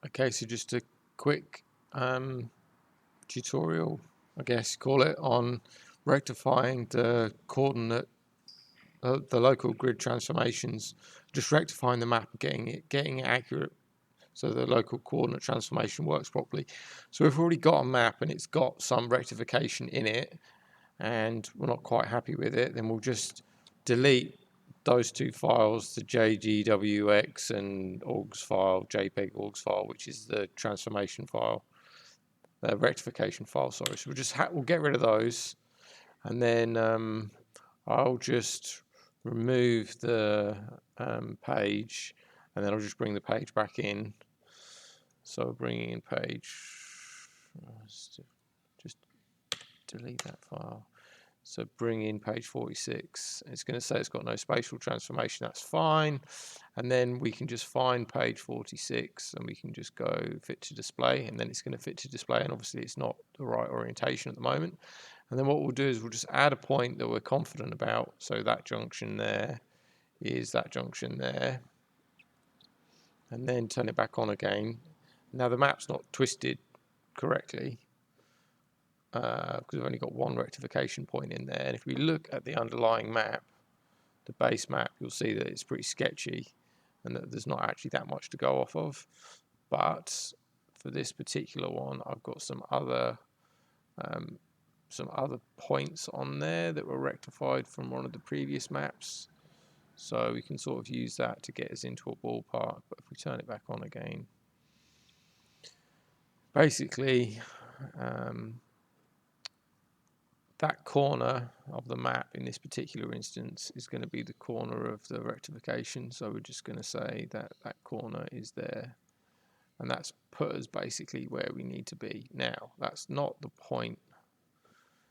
Okay, so just a quick tutorial, I guess call it, on rectifying the coordinate, the local grid transformations, just rectifying the map, getting it accurate, so the local coordinate transformation works properly. So we've already got a map and it's got some rectification in it, and we're not quite happy with it, then we'll just delete those two files, the JGWX and orgs file, JPEG orgs file, which is the transformation file, the rectification file, sorry. So we'll get rid of those, and then I'll just remove the page, and then I'll just bring the page back in. So bringing in page, just delete that file. So bring in page 46. It's going to say it's got no spatial transformation. That's fine. And then we can just find page 46 and we can just go fit to display, and then it's going to fit to display. And obviously it's not the right orientation at the moment. And then what we'll do is we'll just add a point that we're confident about. So that junction there is that junction there. And then turn it back on again. Now the map's not twisted correctly, because we've only got one rectification point in there. And if we look at the underlying map, the base map, you'll see that it's pretty sketchy and that there's not actually that much to go off of. But for this particular one, I've got some other points on there that were rectified from one of the previous maps. So we can sort of use that to get us into a ballpark. But if we turn it back on again, basically that corner of the map in this particular instance is going to be the corner of the rectification. So we're just going to say that that corner is there, and that's put us basically where we need to be. Now, that's not the point.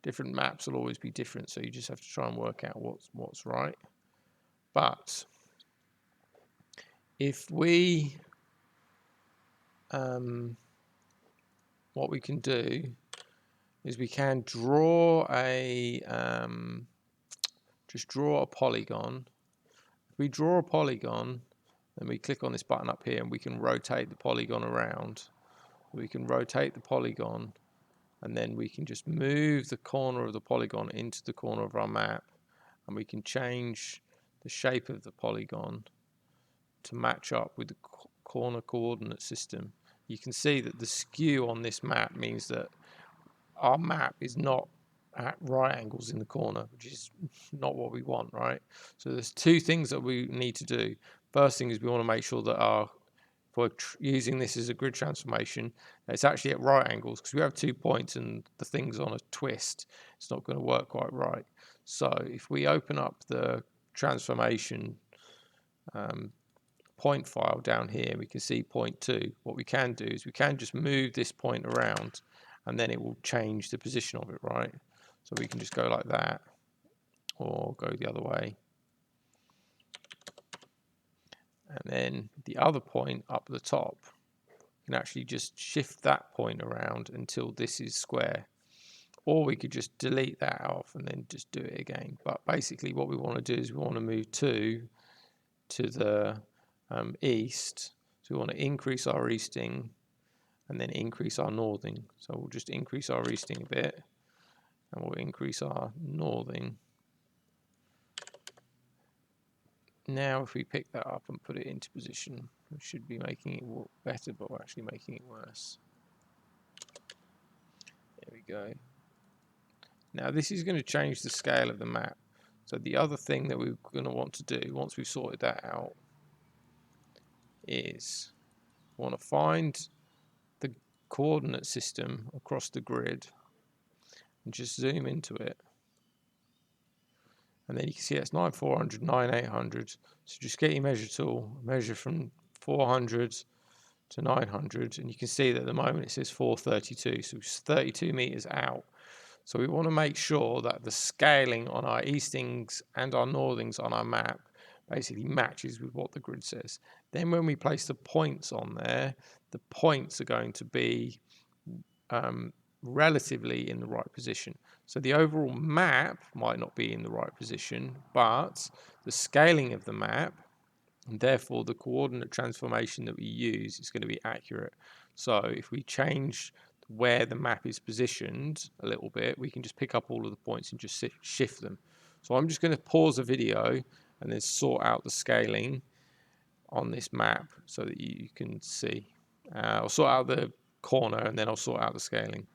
Different maps will always be different, so you just have to try and work out what's right. But if we what we can do is we can draw a just draw a polygon. If we draw a polygon, then we click on this button up here and we can rotate the polygon around. We can rotate the polygon, and then we can just move the corner of the polygon into the corner of our map, and we can change the shape of the polygon to match up with the corner coordinate system. You can see that the skew on this map means that our map is not at right angles in the corner, which is not what we want, right? So there's two things that we need to do. First thing is we want to make sure that if we're using this as a grid transformation, it's actually at right angles, because we have 2 points and the thing's on a twist. It's not going to work quite right. So if we open up the transformation point file down here, we can see point 2. What we can do is we can just move this point around, and then it will change the position of it, right? So we can just go like that, or go the other way. And then the other point up the top, you can actually just shift that point around until this is square. Or we could just delete that off and then just do it again. But basically what we want to do is we want to move 2 to the east. So we want to increase our easting and then increase our northing. So we'll just increase our easting a bit, and we'll increase our northing. Now if we pick that up and put it into position, we should be making it work better, but we're actually making it worse. There we go. Now this is going to change the scale of the map. So the other thing that we're going to want to do once we've sorted that out is we want to find the coordinate system across the grid and just zoom into it. And then you can see that's 9,400, 9,800. So just get your measure tool, measure from 400 to 900, and you can see that at the moment it says 432, so it's 32 meters out. So we want to make sure that the scaling on our eastings and our northings on our map basically matches with what the grid says. Then when we place the points on there, the points are going to be relatively in the right position. So the overall map might not be in the right position, but the scaling of the map and therefore the coordinate transformation that we use is going to be accurate. So if we change where the map is positioned a little bit, we can just pick up all of the points and just shift them. So I'm just going to pause the video and then sort out the scaling on this map so that you can see. I'll sort out the corner and then I'll sort out the scaling.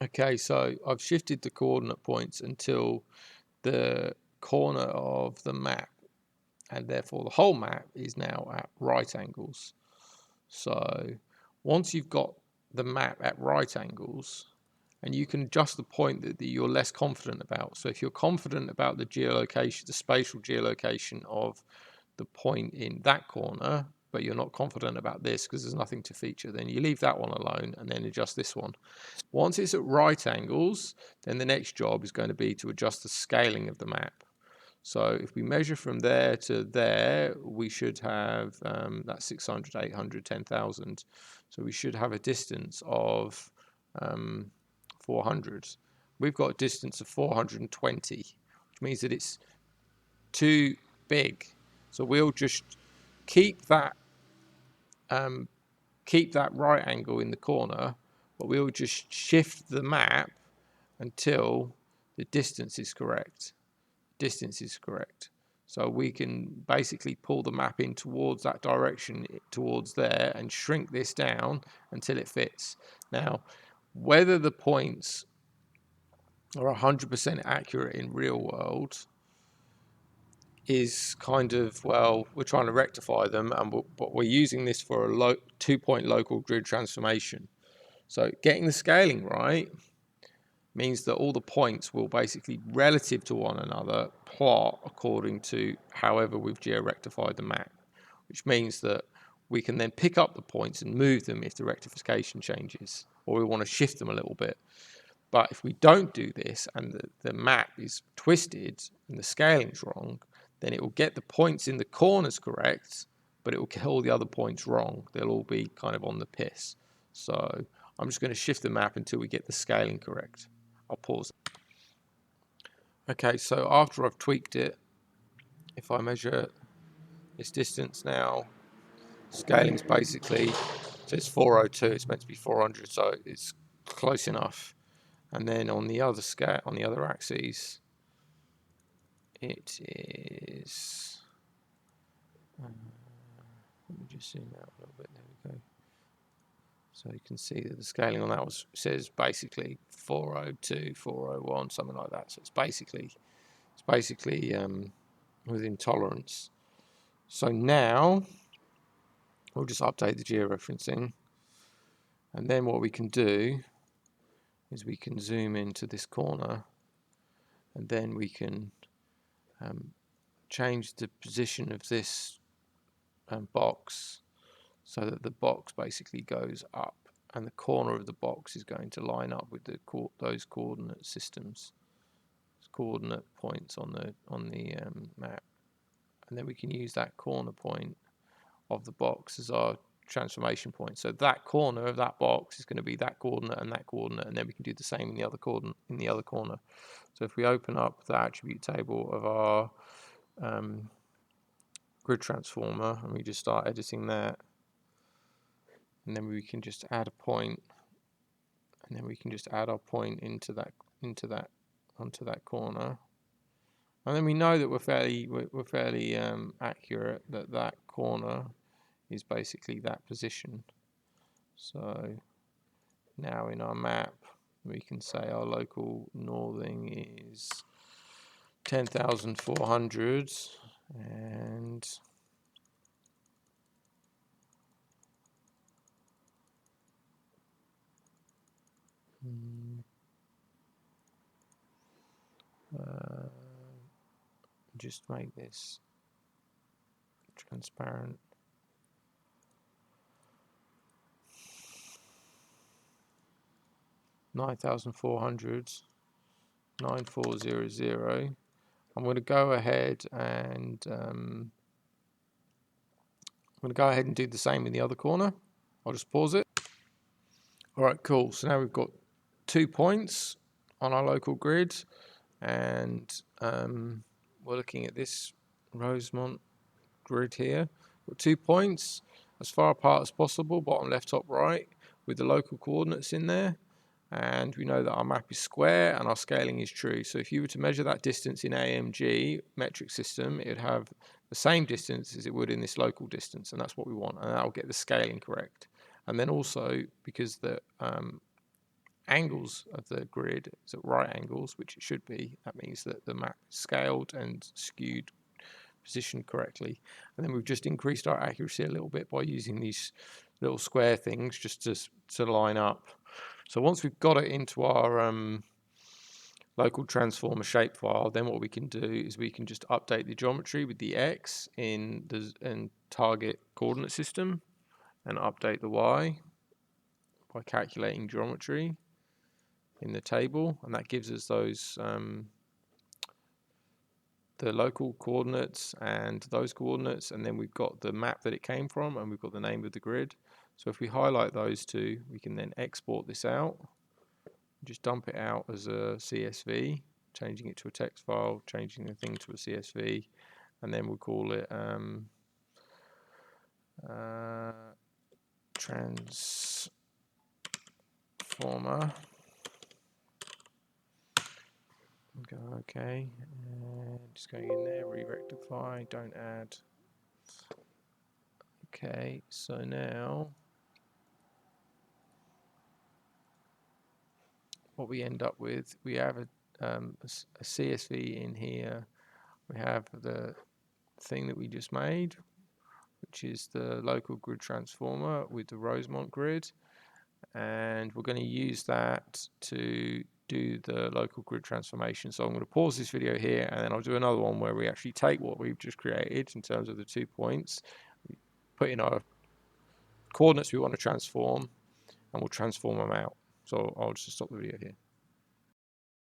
Okay, so I've shifted the coordinate points until the corner of the map, and therefore the whole map is now at right angles. So once you've got the map at right angles, and you can adjust the point that you're less confident about. So if you're confident about the geolocation, the spatial geolocation of the point in that corner, but you're not confident about this because there's nothing to feature, then you leave that one alone and then adjust this one. Once it's at right angles, then the next job is going to be to adjust the scaling of the map. So if we measure from there to there, we should have that's 600, 800, 10,000. So we should have a distance of 400. We've got a distance of 420, which means that it's too big. So we'll just keep that right angle in the corner, but we'll just shift the map until the distance is correct. So we can basically pull the map in towards that direction, towards there, and shrink this down until it fits. Now, whether the points are 100% accurate in real world is kind of, well, we're trying to rectify them, but we're using this for a 2-point local grid transformation. So getting the scaling right means that all the points will basically, relative to one another, plot according to however we've geo-rectified the map, which means that we can then pick up the points and move them if the rectification changes, or we want to shift them a little bit. But if we don't do this and the map is twisted and the scaling's wrong, then it will get the points in the corners correct, but it will get all the other points wrong. They'll all be kind of on the piss. So I'm just going to shift the map until we get the scaling correct. I'll pause. Okay, so after I've tweaked it, if I measure this distance now, scaling's basically, so it's 402, it's meant to be 400, so it's close enough. And then on the other scale, on the other axes, it is, let me just zoom out a little bit, there we go. So you can see that the scaling on that says basically 402, 401, something like that. So it's basically within tolerance. So now we'll just update the geo-referencing, and then what we can do is we can zoom into this corner, and then we can change the position of this box so that the box basically goes up, and the corner of the box is going to line up with those coordinate systems, coordinate points on the map, and then we can use that corner point of the box as our transformation point. So that corner of that box is going to be that coordinate, and then we can do the same in the other coordinate in the other corner. So if we open up the attribute table of our grid transformer and we just start editing that, and then we can just add a point, and then we can just add our point onto that corner, and then we know that we're fairly accurate, that corner is basically that position. So now in our map we can say our local northing is 10,400, and just make this transparent. $9,400, 9400. I'm going to go ahead and do the same in the other corner. I'll just pause it. All right, cool. So now we've got 2 points on our local grid, and we're looking at this Rosemont grid here. Got 2 points as far apart as possible, bottom left, top right, with the local coordinates in there. And we know that our map is square and our scaling is true. So if you were to measure that distance in AMG metric system, it would have the same distance as it would in this local distance, and that's what we want, and that'll get the scaling correct. And then also, because the angles of the grid is at right angles, which it should be, that means that the map is scaled and skewed, positioned correctly. And then we've just increased our accuracy a little bit by using these little square things just to line up. So once we've got it into our local transformer shapefile, then what we can do is we can just update the geometry with the X in the target coordinate system, and update the Y by calculating geometry in the table, and that gives us those the local coordinates and those coordinates, and then we've got the map that it came from, and we've got the name of the grid. So if we highlight those two, we can then export this out, just dump it out as a CSV, changing it to a text file, changing the thing to a CSV, and then we'll call it transformer. Go OK, and just going in there, re-rectify, don't add. Okay, so now what we end up with, we have a CSV in here. We have the thing that we just made, which is the local grid transformer with the Rosemont grid, and we're going to use that to do the local grid transformation. So I'm going to pause this video here, and then I'll do another one where we actually take what we've just created in terms of the 2 points, put in our coordinates we want to transform, and we'll transform them out. So I'll just stop the video here.